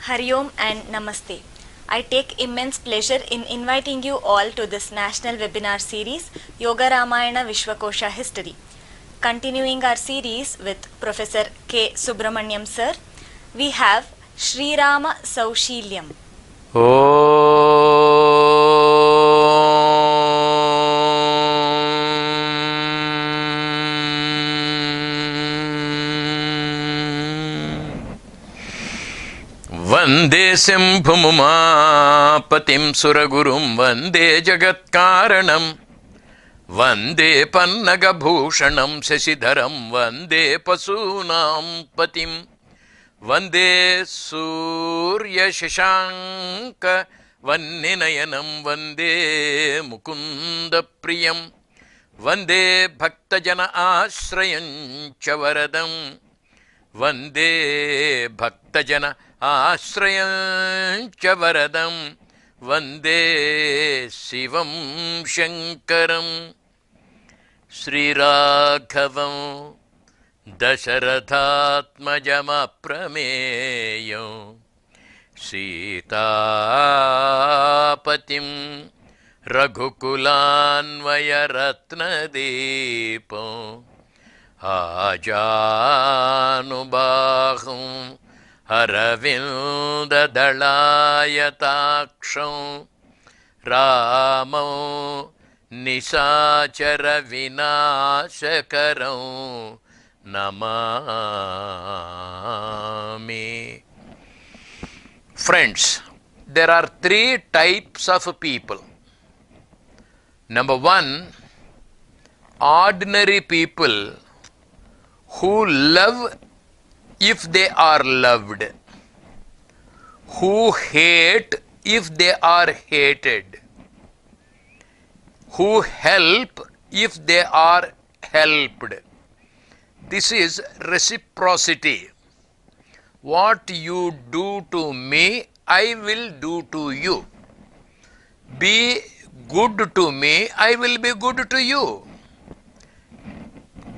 Hari Om and Namaste. I take immense pleasure in inviting you all to this national webinar series, Yoga Ramayana Vishwakosha History. Continuing our series with Professor K. Subramaniam Sir, we have Sri Rama Saushilyam. वंदे शंभुमुमापतिं सुरगुरुं वंदे जगत्कारणं वंदे पन्नगभूषणं शशिधरं वंदे पशूनां पतिं वंदे सूर्यशशांक वह्निनयनं वंदे मुकुन्दप्रियं वंदे भक्तजन आश्रयं च वरदं वंदे भक्तजन आश्रयं च वरदं वंदे शिवं शंकरं श्रीराघवं दशरथात्मजमप्रमेयं सीतापतिं रघुकुलान्वयरत्नदीपं आजानुबाहुं अरविन्ददलायताक्षं रामं निशाचरविनाशकरं Namami. Friends, there are three types of people. Number one, ordinary people who love if they are loved, who hate if they are hated, who help if they are helped. This is reciprocity. What you do to me, I will do to you. Be good to me, I will be good to you.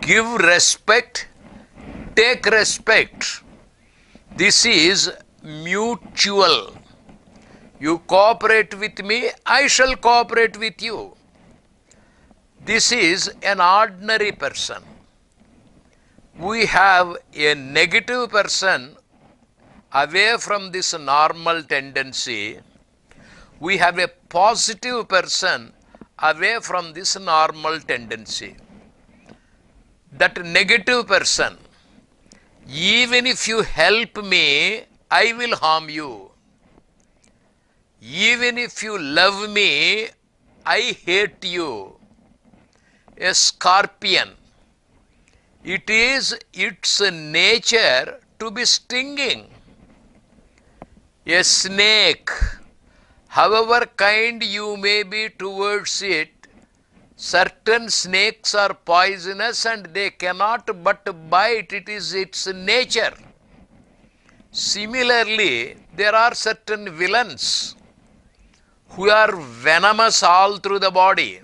Give respect, take respect. This is mutual. You cooperate with me, I shall cooperate with you. This is an ordinary person. We have a negative person away from this normal tendency. We have a positive person away from this normal tendency. That negative person, even if you help me, I will harm you. Even if you love me, I hate you. A scorpion, it is its nature to be stinging. A snake, however kind you may be towards it, certain snakes are poisonous and they cannot but bite. It is its nature. Similarly, there are certain villains who are venomous all through the body.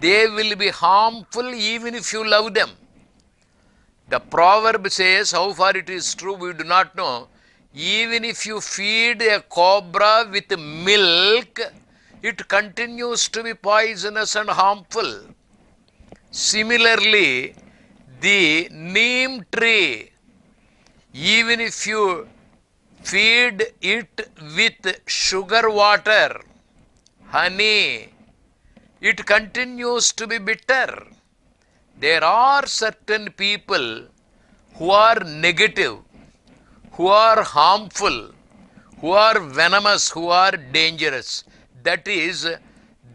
They will be harmful even if you love them. The proverb says, how far it is true we do not know, even if you feed a cobra with milk, it continues to be poisonous and harmful. Similarly, the neem tree, even if you feed it with sugar water, honey, it continues to be bitter. There are certain people who are negative, who are harmful, who are venomous, who are dangerous. That is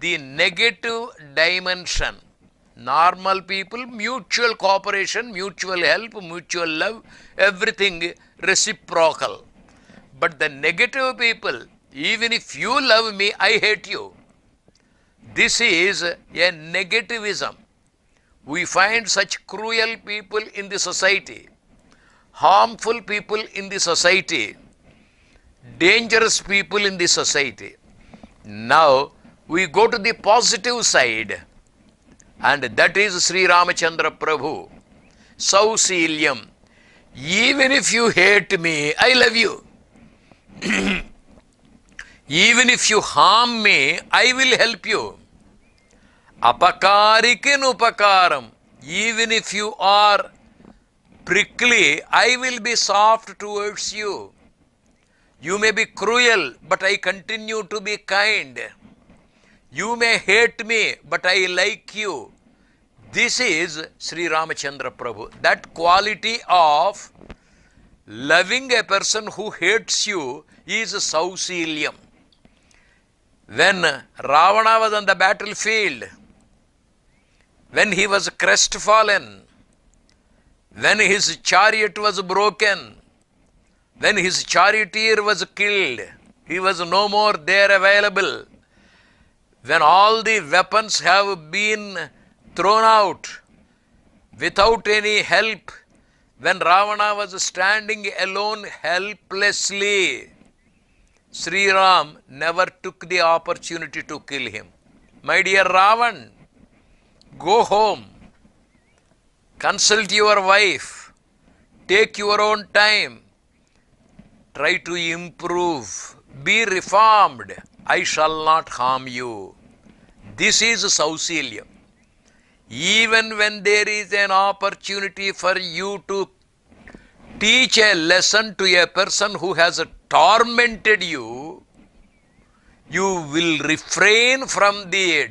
the negative dimension. Normal people, mutual cooperation, mutual help, mutual love, everything reciprocal. But the negative people, even if you love me, I hate you. This is a negativism. We find such cruel people in the society, harmful people in the society, dangerous people in the society. Now we go to the positive side, and that is Sri Ramachandra Prabhu. Saushilyam. Even if you hate me, I love you. Even if you harm me, I will help you. Apakarikin upakaram. Even if you are prickly, I will be soft towards you. You may be cruel, but I continue to be kind. You may hate me, but I like you. This is Sri Ramachandra Prabhu. That quality of loving a person who hates you is Sausiliam. When Ravana was on the battlefield, when he was crestfallen, when his chariot was broken, when his charioteer was killed, he was no more there available. When all the weapons have been thrown out without any help, when Ravana was standing alone helplessly, Sri Ram never took the opportunity to kill him. My dear Ravan, go home, consult your wife, take your own time, try to improve, be reformed. I shall not harm you. This is Sausiliam. Even when there is an opportunity for you to teach a lesson to a person who has tormented you, you will refrain from the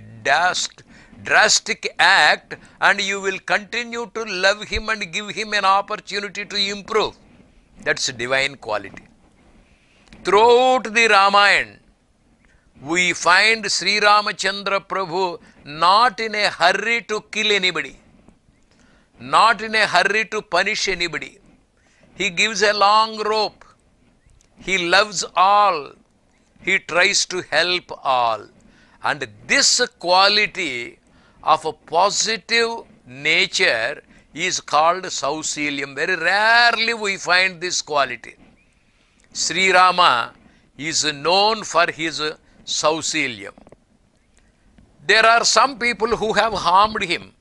drastic act and you will continue to love him and give him an opportunity to improve. That's divine quality. Throughout the Ramayana, we find Sri Ramachandra Prabhu not in a hurry to kill anybody, not in a hurry to punish anybody. He gives a long rope. He loves all. He tries to help all. And this quality of a positive nature is called Sausiliam. Very rarely we find this quality. Sri Rama is known for his Sausiliam. There are some people who have harmed him.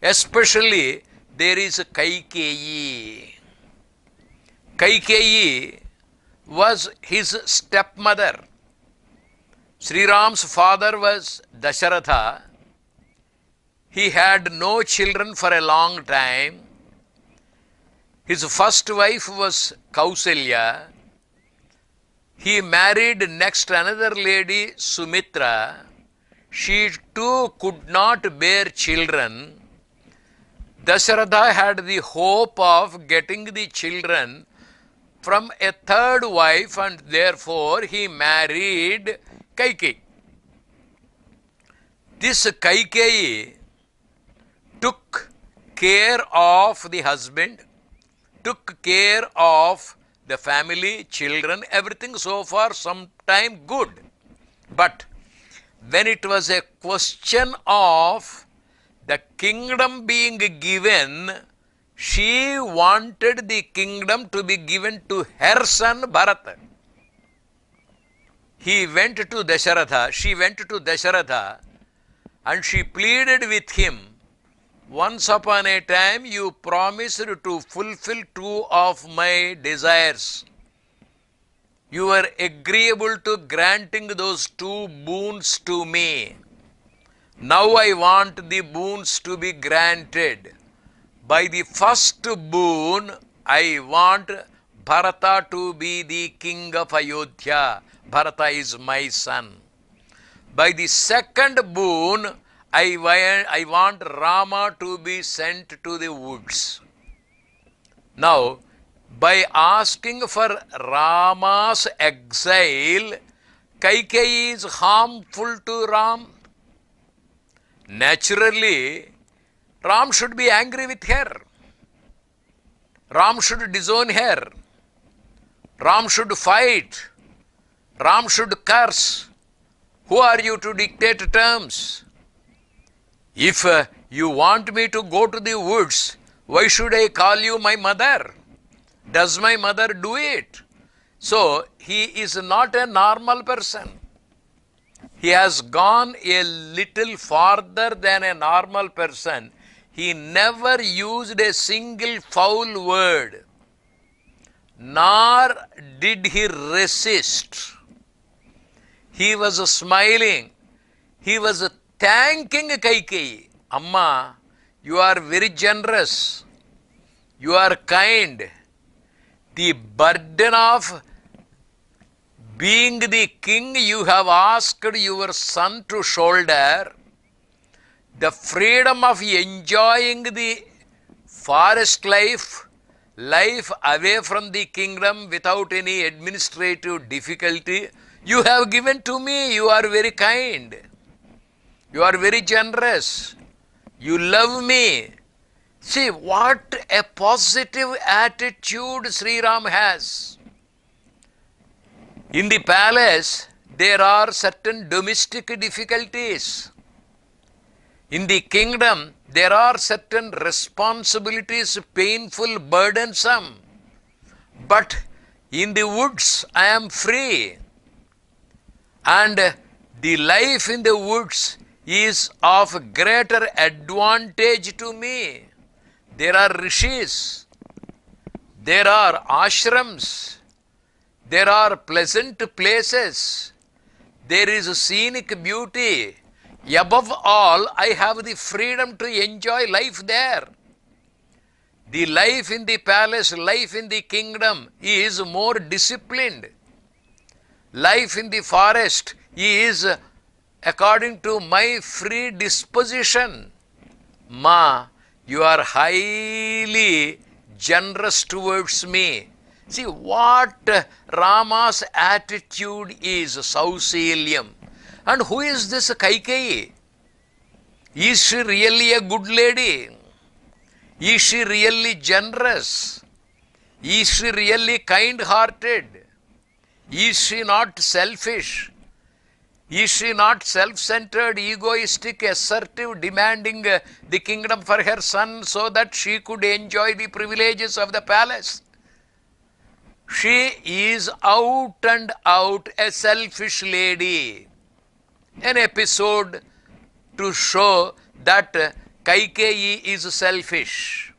Especially there is Kaikeyi. Kaikeyi was his stepmother. Sri Ram's father was Dasharatha. He had no children for a long time. His first wife was Kausalya. He married next another lady, Sumitra. She too could not bear children. Dasharatha had the hope of getting the children from a third wife and therefore he married Kaikeyi. This Kaikeyi took care of the husband, took care of the family, children, everything so far sometime good. But when it was a question of the kingdom being given, she wanted the kingdom to be given to her son Bharata. He went to Dasharatha, she went to Dasharatha and she pleaded with him, once upon a time you promised to fulfill two of my desires. You were agreeable to granting those two boons to me. Now I want the boons to be granted. By the first boon, I want Bharata to be the king of Ayodhya. Bharata is my son. By the second boon, I want Rama to be sent to the woods. Now, by asking for Rama's exile, Kaikeyi is harmful to Ram. Naturally, Ram should be angry with her. Ram should disown her. Ram should fight. Ram should curse. Who are you to dictate terms? If you want me to go to the woods, why should I call you my mother? Does my mother do it? So, he is not a normal person. He has gone a little farther than a normal person. He never used a single foul word. nor did he resist. He was smiling. He was thanking Kaikeyi. Amma, you are very generous. You are kind. The burden of being the king you have asked your son to shoulder. The freedom of enjoying the forest life, life away from the kingdom without any administrative difficulty, you have given to me. You are very kind. You are very generous. You love me. See what a positive attitude Sri Ram has. In the palace, there are certain domestic difficulties. In the kingdom, there are certain responsibilities, painful, burdensome. But in the woods, I am free. And the life in the woods is of greater advantage to me. There are rishis, there are ashrams, there are pleasant places, there is scenic beauty. Above all, I have the freedom to enjoy life there. The life in the palace, life in the kingdom is more disciplined. Life in the forest is according to my free disposition. Ma, you are highly generous towards me. See what Rama's attitude is, Sauselyam. And who is this Kaikeyi? Is she really a good lady? Is she really generous? Is she really kind-hearted? Is she not selfish? Is she not self-centered, egoistic, assertive, demanding the kingdom for her son so that she could enjoy the privileges of the palace? She is out and out a selfish lady. An episode to show that Kaikeyi is selfish.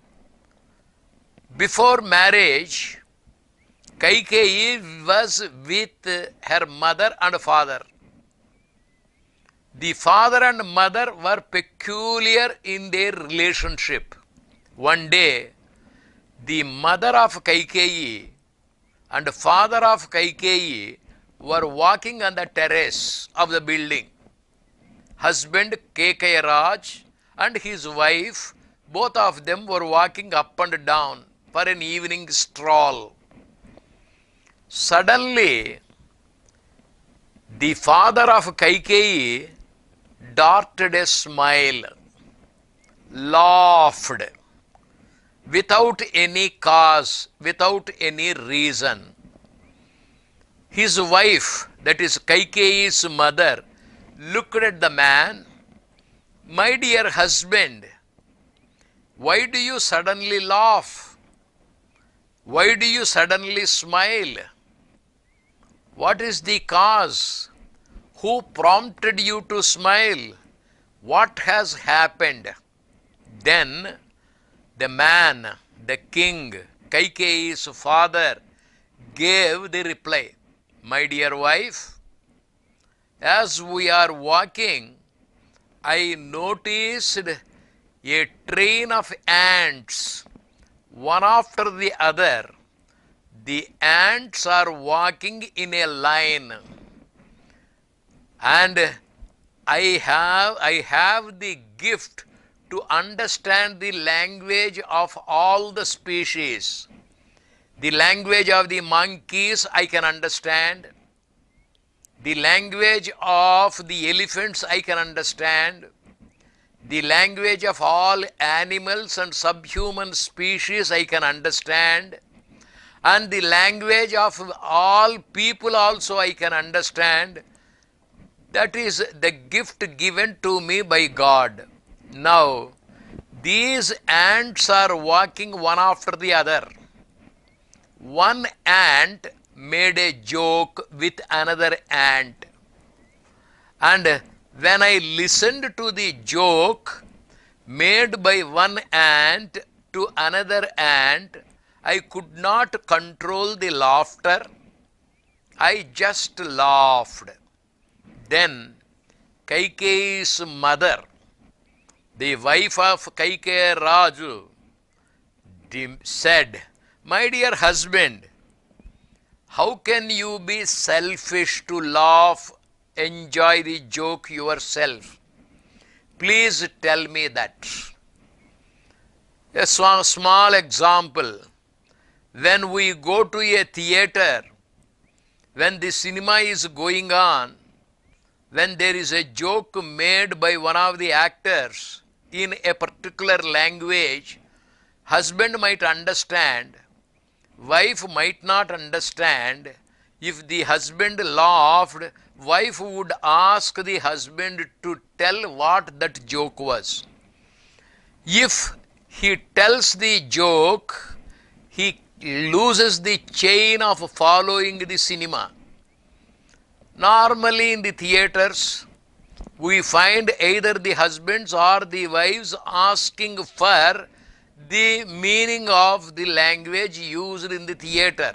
Before marriage, Kaikeyi was with her mother and father. The father and mother were peculiar in their relationship. One day, the mother of Kaikeyi and father of Kaikeyi were walking on the terrace of the building. Husband Kekayaraj and his wife, both of them were walking up and down for an evening stroll. Suddenly, the father of Kaikeyi darted a smile, laughed, without any cause, without any reason. His wife, that is Kaikeyi's mother, looked at the man. My dear husband, why do you suddenly laugh? Why do you suddenly smile? What is the cause? Who prompted you to smile? What has happened? Then the man, the king, Kaikeyi's father, gave the reply. My dear wife, as we are walking, I noticed a train of ants, one after the other. The ants are walking in a line. And I have the gift to understand the language of all the species. The language of the monkeys I can understand. The language of the elephants I can understand. The language of all animals and subhuman species I can understand. And the language of all people also I can understand. That is the gift given to me by God. Now, these ants are walking one after the other. One ant made a joke with another ant. And when I listened to the joke made by one ant to another ant, I could not control the laughter. I just laughed. Then Kaikeyi's mother, the wife of Kaikeya Raju, said, "My dear husband, how can you be selfish to laugh, enjoy the joke yourself? Please tell me that." A small example. When we go to a theater, when the cinema is going on, when there is a joke made by one of the actors in a particular language, husband might understand, wife might not understand. If the husband laughed, wife would ask the husband to tell what that joke was. If he tells the joke, he loses the chain of following the cinema. Normally in the theaters, we find either the husbands or the wives asking for the meaning of the language used in the theater.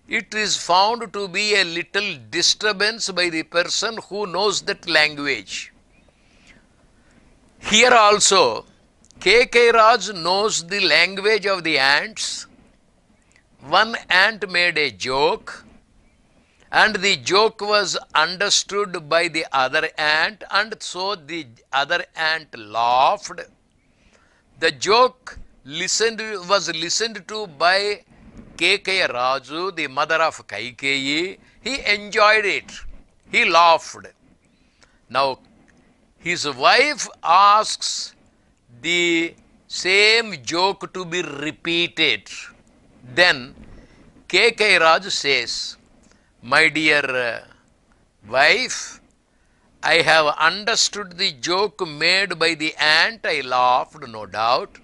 It is found to be a little disturbance by the person who knows that language. Here also, K.K. Raj knows the language of the ants. One ant made a joke, and the joke was understood by the other ant, and so the other ant laughed. The joke was listened to by K.K. Raju, the mother of Kaikeyi. He enjoyed it. He laughed. Now, his wife asks the same joke to be repeated. Then K.K. Raj says, "My dear wife, I have understood the joke made by the ant. I laughed, no doubt.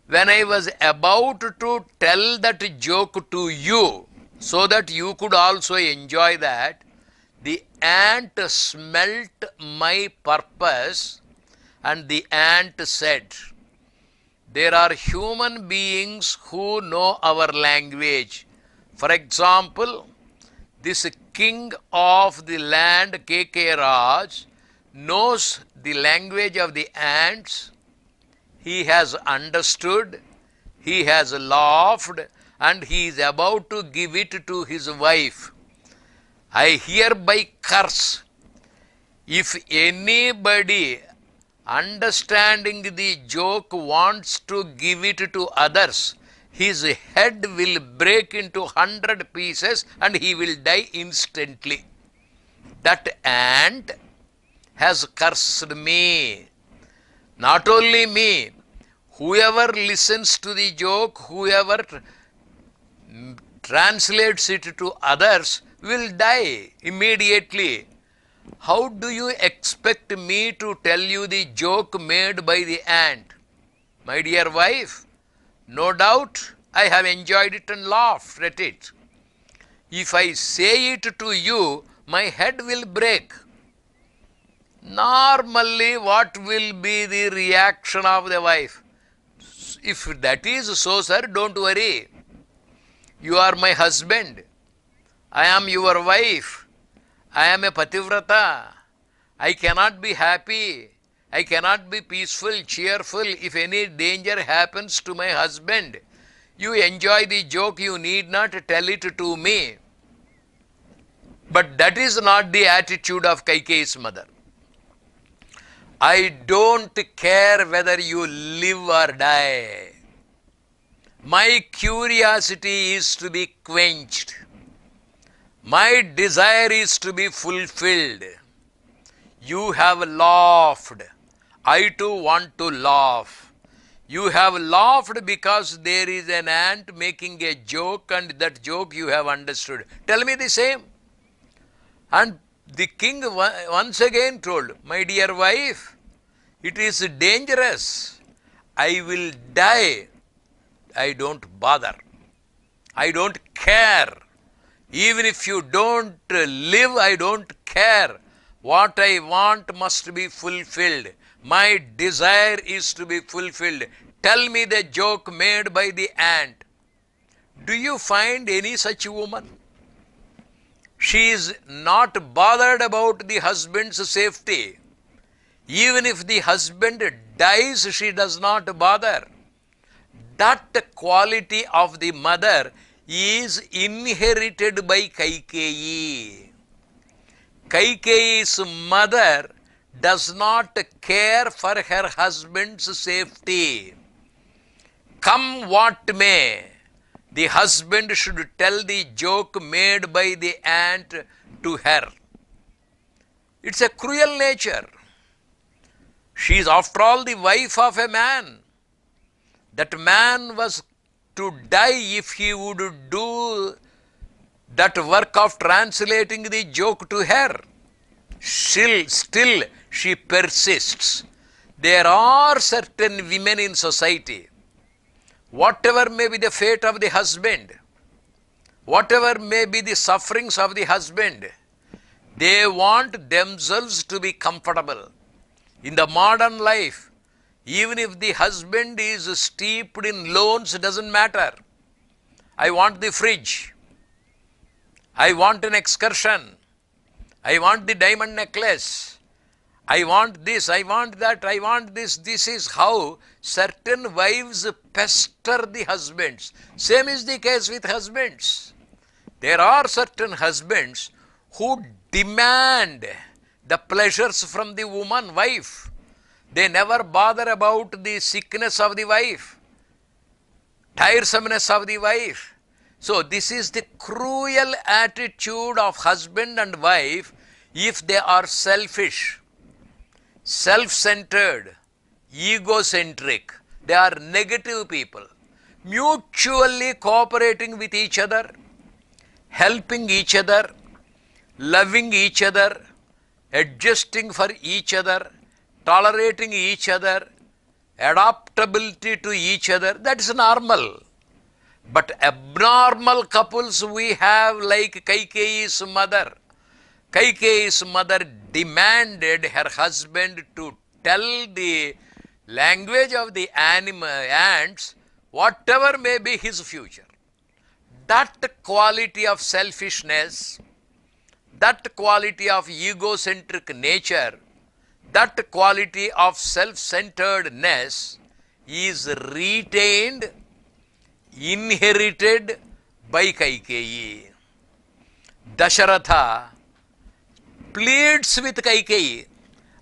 When I was about to tell that joke to you, so that you could also enjoy that, the ant smelt my purpose, and the ant said, 'There are human beings who know our language. For example, this king of the land, K.K. Raj, knows the language of the ants. He has understood, he has laughed, and he is about to give it to his wife. I hereby curse, if anybody understanding the joke wants to give it to others, his head will break into 100 pieces and he will die instantly. That ant has cursed me. Not only me, whoever listens to the joke, whoever translates it to others will die immediately. How do you expect me to tell you the joke made by the ant? My dear wife, no doubt I have enjoyed it and laughed at it. If I say it to you, my head will break. Normally, what will be the reaction of the wife? If that is so, sir, don't worry. You are my husband. I am your wife. I am a pativrata. I cannot be happy. I cannot be peaceful, cheerful if any danger happens to my husband. You enjoy the joke, you need not tell it to me. But that is not the attitude of Kaikeyi's mother. I don't care whether you live or die. My curiosity is to be quenched. My desire is to be fulfilled. You have laughed. I too want to laugh. You have laughed because there is an ant making a joke and that joke you have understood. Tell me the same. And the king once again told, my dear wife, it is dangerous. I will die. I don't bother. I don't care. Even if you don't live, I don't care. What I want must be fulfilled. My desire is to be fulfilled. Tell me the joke made by the ant. Do you find any such woman? She is not bothered about the husband's safety. Even if the husband dies, she does not bother. That quality of the mother is inherited by Kaikeyi. Kaikeyi's mother does not care for her husband's safety. Come what may, the husband should tell the joke made by the aunt to her. It's a cruel nature. She is after all the wife of a man. That man was to die if he would do that work of translating the joke to her. Still she persists. There are certain women in society, whatever may be the fate of the husband, whatever may be the sufferings of the husband, they want themselves to be comfortable. In the modern life, even if the husband is steeped in loans, it doesn't matter. I want the fridge. I want an excursion. I want the diamond necklace. I want this, I want that, I want this. This is how certain wives pester the husbands. Same is the case with husbands. There are certain husbands who demand the pleasures from the woman, wife. They never bother about the sickness of the wife, tiresomeness of the wife. So this is the cruel attitude of husband and wife if they are selfish, self-centered, egocentric. They are negative people, mutually cooperating with each other, helping each other, loving each other, adjusting for each other, tolerating each other, adaptability to each other. That is normal. But abnormal couples we have like Kaikeyi's mother. Kaikeyi's mother demanded her husband to tell the language of the ants, whatever may be his future. That quality of selfishness, that quality of egocentric nature, that quality of self-centeredness is retained, inherited by Kaikeyi. Dasharatha pleads with Kaikeyi,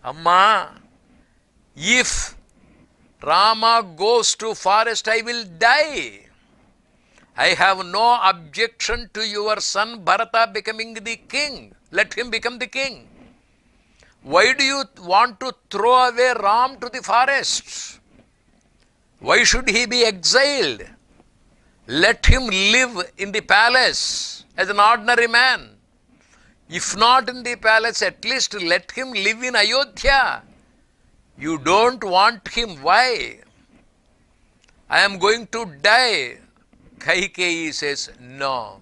Amma, if Rama goes to forest, I will die. I have no objection to your son Bharata becoming the king. Let him become the king. Why do you want to throw away Ram to the forests? Why should he be exiled? Let him live in the palace as an ordinary man. If not in the palace, at least let him live in Ayodhya. You don't want him. Why? I am going to die. Kaikeyi says, no.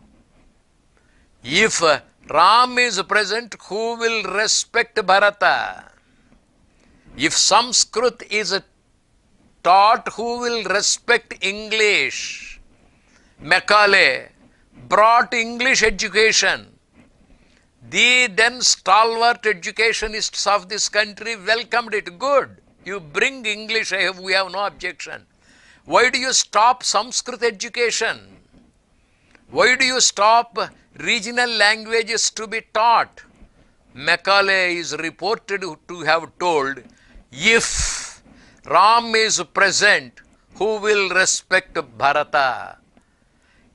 If Ram is present, who will respect Bharata? If Sanskrit is taught, who will respect English? Macaulay brought English education. The then stalwart educationists of this country welcomed it. Good. You bring English, we have no objection. Why do you stop Sanskrit education? Why do you stop regional languages to be taught? Macaulay is reported to have told, if Ram is present, who will respect Bharata?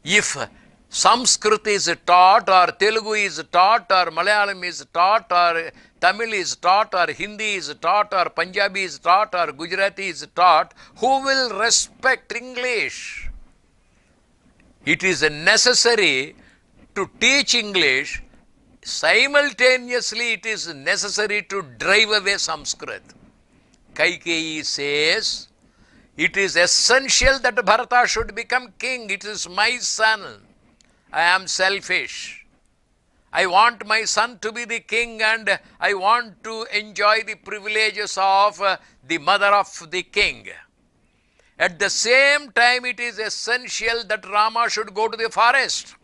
If Sanskrit is taught, or Telugu is taught, or Malayalam is taught, or Tamil is taught, or Hindi is taught, or Punjabi is taught, or Gujarati is taught, who will respect English? It is necessary to teach English. Simultaneously, it is necessary to drive away Sanskrit. Kaikeyi says, it is essential that Bharata should become king. It is my son. I am selfish. I want my son to be the king, and I want to enjoy the privileges of the mother of the king. At the same time, it is essential that Rama should go to the forest.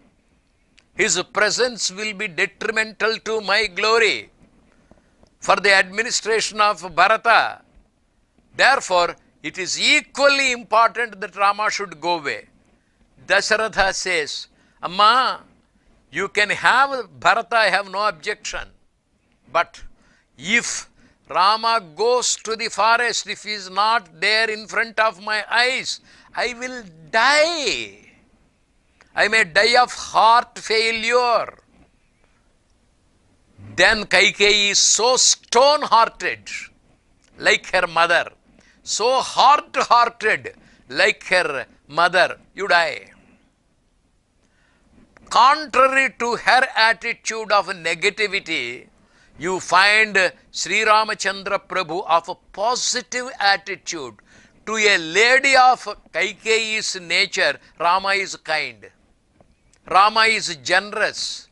His presence will be detrimental to my glory for the administration of Bharata. Therefore, it is equally important that Rama should go away. Dasharatha says, Amma, you can have Bharata, I have no objection. But if Rama goes to the forest, if he is not there in front of my eyes, I will die. I may die of heart failure. Then Kaikeyi is so stone-hearted, like her mother, so hard-hearted, like her mother, you die. Contrary to her attitude of negativity, you find Sri Ramachandra Prabhu of a positive attitude. To a lady of Kaikeyi's nature, Rama is kind. Rama is generous.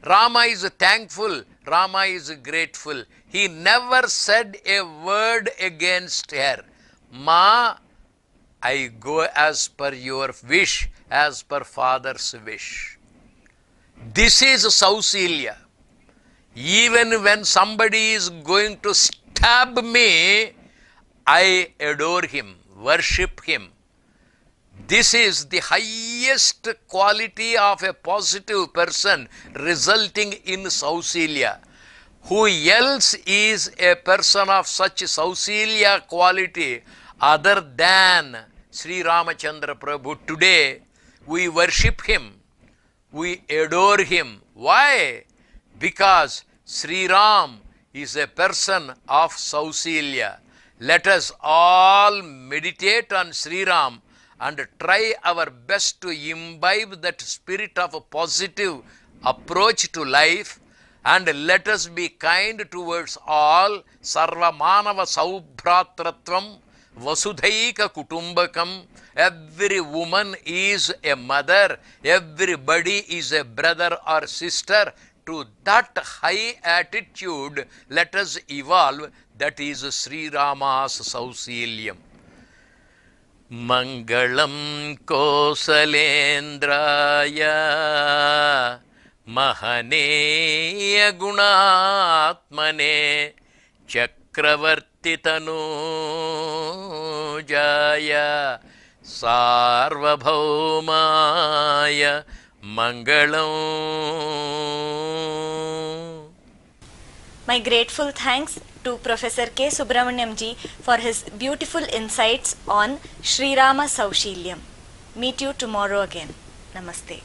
Rama is thankful. Rama is grateful. He never said a word against her. Ma, I go as per your wish, as per father's wish. This is Sausilya. Even when somebody is going to stab me, I adore him, worship him. This is the highest quality of a positive person resulting in Sausilya. Who else is a person of such Sausilya quality other than Sri Ramachandra Prabhu? Today, we worship him, we adore him. Why? Because Sri Ram is a person of Sausilya. Let us all meditate on Sri Ram and try our best to imbibe that spirit of a positive approach to life, and let us be kind towards all. Sarva Manava Saubhratratvam Vasudhaika Kutumbakam. Every woman is a mother, everybody is a brother or sister. To that high attitude, let us evolve. That is Sri Rama's Sausilyam. Mangalam Kosalendraya Mahaneya Gunatmane Chakravarti Tanujaya Sarvabhaumaya Mangalam. My grateful thanks to Professor K. Subramaniam ji for his beautiful insights on Sri Rama Saushilyam. Meet you tomorrow again. Namaste.